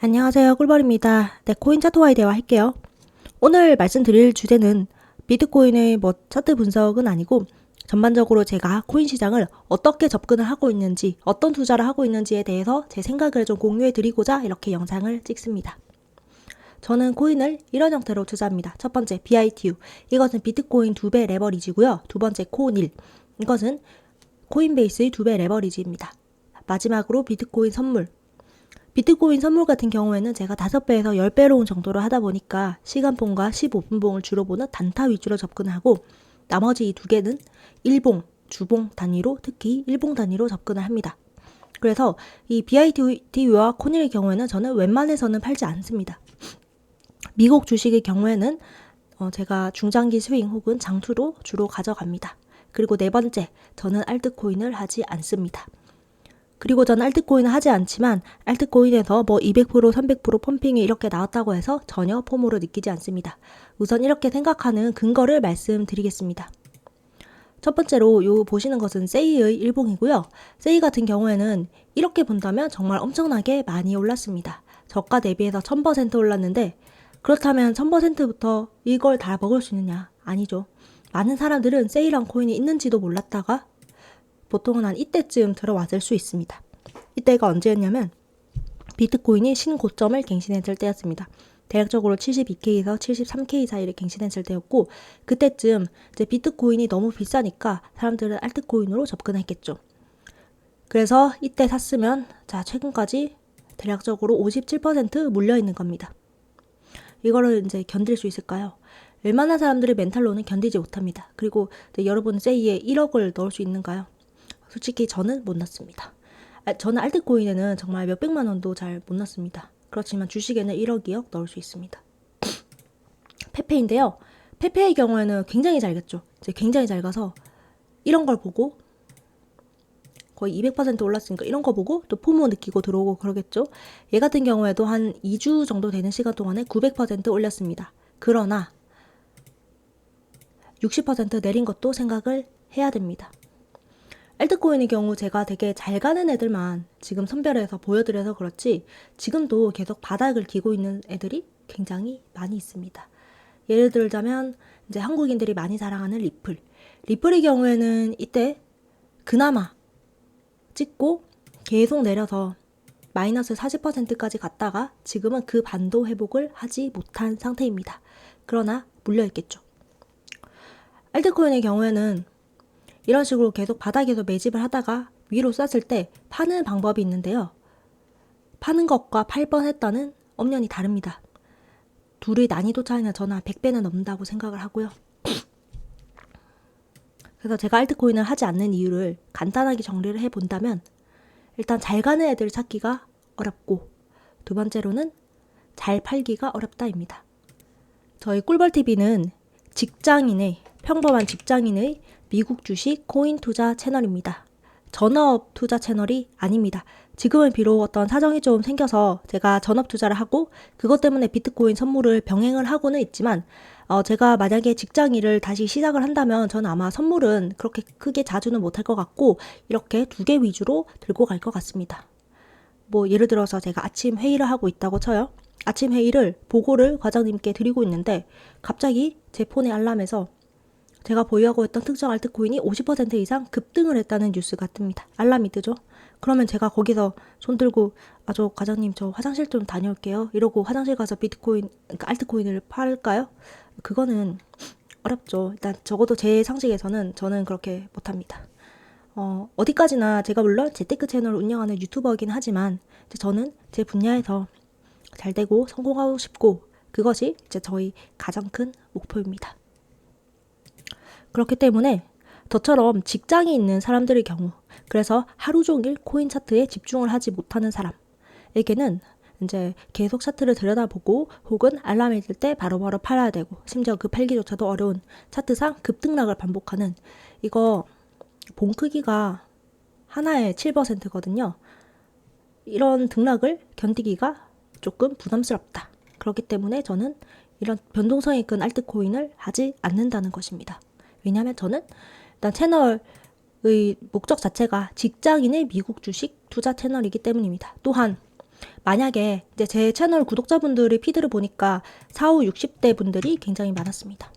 안녕하세요. 꿀벌입니다. 네, 코인 차트와의 대화할게요. 오늘 말씀드릴 주제는 비트코인의 차트 분석은 아니고 전반적으로 제가 코인 시장을 어떻게 접근을 하고 있는지, 어떤 투자를 하고 있는지에 대해서 제 생각을 좀 공유해 드리고자 이렇게 영상을 찍습니다. 저는 코인을 이런 형태로 투자합니다. 첫 번째, BITU. 이것은 비트코인 2배 레버리지고요. 두 번째, 코온1. 이것은 코인베이스의 2배 레버리지입니다. 마지막으로 비트코인 선물. 비트코인 선물 같은 경우에는 제가 5배에서 10배로 정도로 하다 보니까 시간봉과 15분봉을 주로 보는 단타 위주로 접근하고 나머지 이 두 개는 일봉, 주봉 단위로 특히 일봉 단위로 접근을 합니다. 그래서 이 BITU와 코인의 경우에는 저는 웬만해서는 팔지 않습니다. 미국 주식의 경우에는 제가 중장기 스윙 혹은 장투로 주로 가져갑니다. 그리고 네 번째, 저는 알트코인을 하지 않습니다. 그리고 저는 알트코인을 하지 않지만 알트코인에서 200%, 300% 펌핑이 이렇게 나왔다고 해서 전혀 포모를 느끼지 않습니다. 우선 이렇게 생각하는 근거를 말씀드리겠습니다. 첫 번째로 요 보시는 것은 세이의 일봉이고요. 세이 같은 경우에는 이렇게 본다면 정말 엄청나게 많이 올랐습니다. 저가 대비해서 1000% 올랐는데 그렇다면 1000%부터 이걸 다 먹을 수 있느냐? 아니죠. 많은 사람들은 세이란 코인이 있는지도 몰랐다가 보통은 한 이때쯤 들어왔을 수 있습니다. 이때가 언제였냐면 비트코인이 신고점을 갱신했을 때였습니다. 대략적으로 72K에서 73K 사이를 갱신했을 때였고 그때쯤 이제 비트코인이 너무 비싸니까 사람들은 알트코인으로 접근했겠죠. 그래서 이때 샀으면 최근까지 대략적으로 57% 물려있는 겁니다. 이거를 이제 견딜 수 있을까요? 웬만한 사람들의 멘탈로는 견디지 못합니다. 그리고 여러분 세이에 1억을 넣을 수 있는가요? 솔직히 저는 못 넣습니다. 저는 알트코인에는 정말 몇백만 원도 잘 못 넣습니다. 그렇지만 주식에는 1억, 2억 넣을 수 있습니다. 페페인데요. 페페의 경우에는 굉장히 잘 갔죠. 굉장히 잘 가서 이런 걸 보고 거의 200% 올랐으니까 이런 거 보고 또 포모 느끼고 들어오고 그러겠죠. 얘 같은 경우에도 한 2주 정도 되는 시간 동안에 900% 올렸습니다. 그러나 60% 내린 것도 생각을 해야 됩니다. 알트코인의 경우 제가 되게 잘 가는 애들만 지금 선별해서 보여드려서 그렇지 지금도 계속 바닥을 기고 있는 애들이 굉장히 많이 있습니다. 예를 들자면 이제 한국인들이 많이 사랑하는 리플. 리플의 경우에는 이때 그나마 찍고 계속 내려서 마이너스 40%까지 갔다가 지금은 그 반도 회복을 하지 못한 상태입니다. 그러나 물려있겠죠. 알트코인의 경우에는 이런 식으로 계속 바닥에서 매집을 하다가 위로 쐈을 때 파는 방법이 있는데요. 파는 것과 팔 뻔했다는 엄연히 다릅니다. 둘의 난이도 차이는 저는 100배는 넘는다고 생각을 하고요. 그래서 제가 알트코인을 하지 않는 이유를 간단하게 정리를 해본다면 일단 잘 가는 애들 찾기가 어렵고 두 번째로는 잘 팔기가 어렵다입니다. 저희 꿀벌TV는 평범한 직장인의 미국 주식 코인 투자 채널입니다. 전업 투자 채널이 아닙니다. 지금은 비록 어떤 사정이 좀 생겨서 제가 전업 투자를 하고 그것 때문에 비트코인 선물을 병행을 하고는 있지만 제가 만약에 직장 일을 다시 시작을 한다면 저는 아마 선물은 그렇게 크게 자주는 못할 것 같고 이렇게 2개 위주로 들고 갈 것 같습니다. 예를 들어서 제가 아침 회의를 하고 있다고 쳐요. 아침 회의를 보고를 과장님께 드리고 있는데 갑자기 제 폰의 알람에서 제가 보유하고 있던 특정 알트코인이 50% 이상 급등을 했다는 뉴스가 뜹니다. 알람이 뜨죠. 그러면 제가 거기서 손 들고 저 과장님 저 화장실 좀 다녀올게요. 이러고 화장실 가서 그러니까 알트코인을 팔까요? 그거는 어렵죠. 일단 적어도 제 상식에서는 저는 그렇게 못합니다. 어디까지나 제가 물론 재테크 채널을 운영하는 유튜버이긴 하지만 저는 제 분야에서 잘 되고 성공하고 싶고 그것이 저희 가장 큰 목표입니다. 그렇기 때문에 저처럼 직장이 있는 사람들의 경우 그래서 하루 종일 코인 차트에 집중을 하지 못하는 사람에게는 이제 계속 차트를 들여다보고 혹은 알람이 뜰 때 바로바로 팔아야 되고 심지어 그 팔기조차도 어려운 차트상 급등락을 반복하는 이거 봉 크기가 하나에 7%거든요. 이런 등락을 견디기가 조금 부담스럽다. 그렇기 때문에 저는 이런 변동성이 큰 알트코인을 하지 않는다는 것입니다. 왜냐하면 저는 일단 채널의 목적 자체가 직장인의 미국 주식 투자 채널이기 때문입니다. 또한 만약에 이제 제 채널 구독자분들의 피드를 보니까 40, 60대 분들이 굉장히 많았습니다.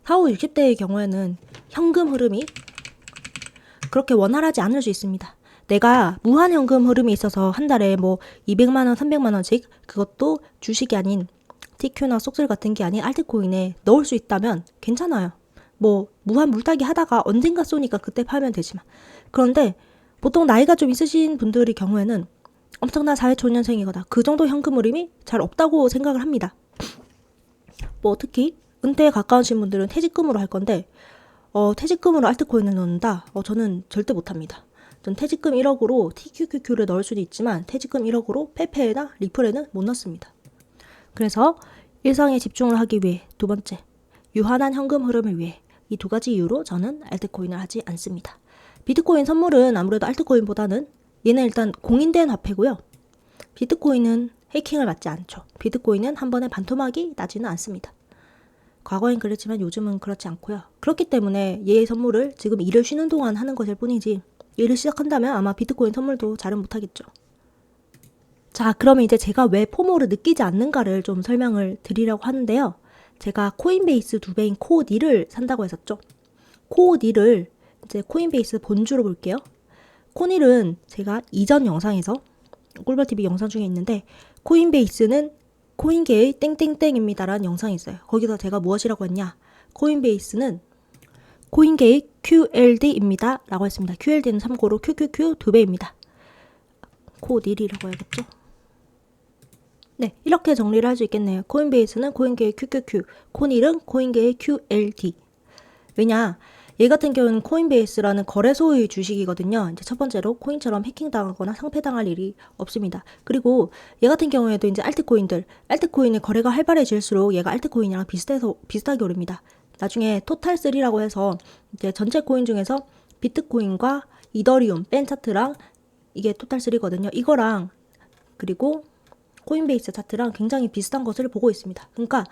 40, 60대의 경우에는 현금 흐름이 그렇게 원활하지 않을 수 있습니다. 내가 무한 현금 흐름이 있어서 한 달에 뭐 200만 원, 300만 원씩 그것도 주식이 아닌 TQ나 속슬 같은 게 아닌 알트코인에 넣을 수 있다면 괜찮아요. 뭐 무한 물타기 하다가 언젠가 쏘니까 그때 팔면 되지만. 그런데 보통 나이가 좀 있으신 분들의 경우에는 엄청난 사회초년생이거나 그 정도 현금 흐름이 잘 없다고 생각을 합니다. 뭐 특히 은퇴에 가까우신 분들은 퇴직금으로 할 건데 퇴직금으로 알트코인을 넣는다? 저는 절대 못합니다. 전 퇴직금 1억으로 TQQQ를 넣을 수도 있지만 퇴직금 1억으로 페페나 리플에는 못 넣습니다. 그래서 일상에 집중을 하기 위해 두 번째, 유한한 현금 흐름을 위해 이 두 가지 이유로 저는 알트코인을 하지 않습니다. 비트코인 선물은 아무래도 알트코인보다는 얘는 일단 공인된 화폐고요. 비트코인은 해킹을 맞지 않죠. 비트코인은 한 번에 반토막이 나지는 않습니다. 과거엔 그랬지만 요즘은 그렇지 않고요. 그렇기 때문에 얘의 선물을 지금 일을 쉬는 동안 하는 것일 뿐이지 일을 시작한다면 아마 비트코인 선물도 잘은 못하겠죠. 자, 그러면 이제 제가 왜 포모를 느끼지 않는가를 좀 설명을 드리려고 하는데요. 제가 코인베이스 2배인 코니를 산다고 했었죠. 코니를 이제 코인베이스 본주로 볼게요. 코니는 제가 이전 영상에서 꿀벌TV 영상 중에 있는데 코인베이스는 코인계의 땡땡땡입니다라는 영상이 있어요. 거기서 제가 무엇이라고 했냐. 코인베이스는 코인계의 QLD입니다 라고 했습니다. QLD는 참고로 QQQ 2배입니다. 코닐이라고 해야겠죠. 네, 이렇게 정리를 할 수 있겠네요. 코인베이스는 코인계의 QQQ, 코닐은 코인계의 QLD. 왜냐, 얘 같은 경우는 코인베이스라는 거래소의 주식이거든요. 이제 첫 번째로 코인처럼 해킹당하거나 상폐당할 일이 없습니다. 그리고 얘 같은 경우에도 이제 알트코인의 거래가 활발해질수록 얘가 알트코인이랑 비슷하게 오릅니다. 나중에 토탈3라고 해서 이제 전체 코인 중에서 비트코인과 이더리움, 뺀 차트랑 이게 토탈3거든요. 이거랑 그리고 코인베이스 차트랑 굉장히 비슷한 것을 보고 있습니다. 그러니까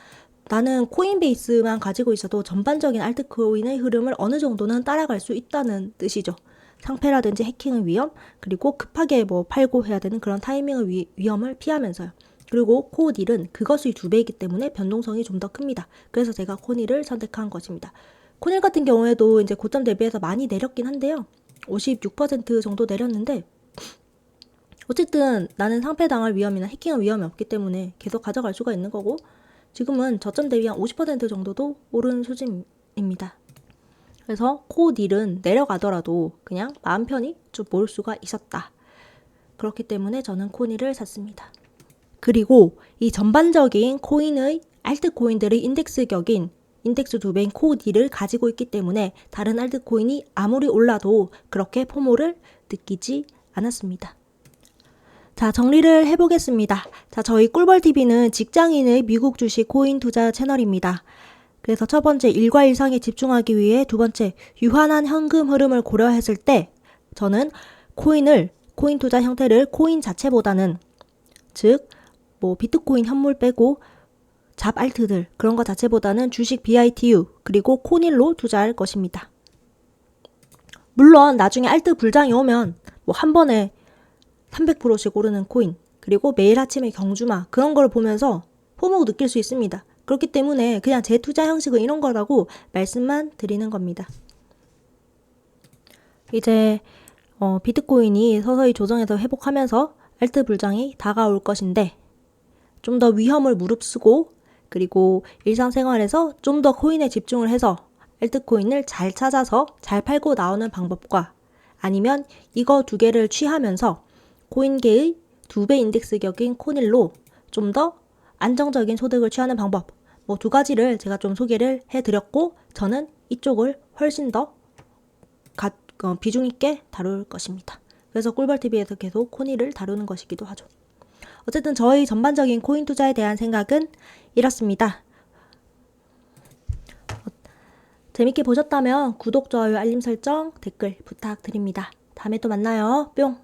나는 코인베이스만 가지고 있어도 전반적인 알트코인의 흐름을 어느 정도는 따라갈 수 있다는 뜻이죠. 상패라든지 해킹의 위험, 그리고 급하게 뭐 팔고 해야 되는 그런 타이밍의 위험을 피하면서요. 그리고 코닐은 그것의 2배이기 때문에 변동성이 좀 더 큽니다. 그래서 제가 코닐을 선택한 것입니다. 코닐 같은 경우에도 이제 고점 대비해서 많이 내렸긴 한데요. 56% 정도 내렸는데 어쨌든 나는 상패당할 위험이나 해킹의 위험이 없기 때문에 계속 가져갈 수가 있는 거고 지금은 저점 대비 한 50% 정도도 오른 수준입니다. 그래서 코닐은 내려가더라도 그냥 마음 편히 좀 모을 수가 있었다. 그렇기 때문에 저는 코닐을 샀습니다. 그리고 이 전반적인 코인의 알트코인들의 인덱스 격인 인덱스 2배인 코닐을 가지고 있기 때문에 다른 알트코인이 아무리 올라도 그렇게 포모를 느끼지 않았습니다. 자, 정리를 해보겠습니다. 자, 저희 꿀벌TV는 직장인의 미국 주식 코인 투자 채널입니다. 그래서 첫 번째, 일과 일상에 집중하기 위해 두 번째, 유한한 현금 흐름을 고려했을 때 저는 코인 투자 형태를 코인 자체보다는 즉, 뭐 비트코인 현물 빼고 잡 알트들 그런 거 자체보다는 주식 BITU 그리고 코닐로 투자할 것입니다. 물론 나중에 알트 불장이 오면 뭐 한 번에 300%씩 오르는 코인 그리고 매일 아침에 경주마 그런 걸 보면서 포모 느낄 수 있습니다. 그렇기 때문에 그냥 제 투자 형식은 이런 거라고 말씀만 드리는 겁니다. 이제 비트코인이 서서히 조정해서 회복하면서 알트 불장이 다가올 것인데 좀 더 위험을 무릅쓰고 그리고 일상생활에서 좀 더 코인에 집중을 해서 알트코인을 잘 찾아서 잘 팔고 나오는 방법과 아니면 이거 두 개를 취하면서 코인계의 2배 인덱스 격인 코닐로 좀 더 안정적인 소득을 취하는 방법 뭐 두 가지를 제가 좀 소개를 해드렸고 저는 이쪽을 훨씬 더 비중 있게 다룰 것입니다. 그래서 꿀벌TV에서 계속 코닐을 다루는 것이기도 하죠. 어쨌든 저희 전반적인 코인 투자에 대한 생각은 이렇습니다. 재밌게 보셨다면 구독, 좋아요, 알림 설정, 댓글 부탁드립니다. 다음에 또 만나요. 뿅!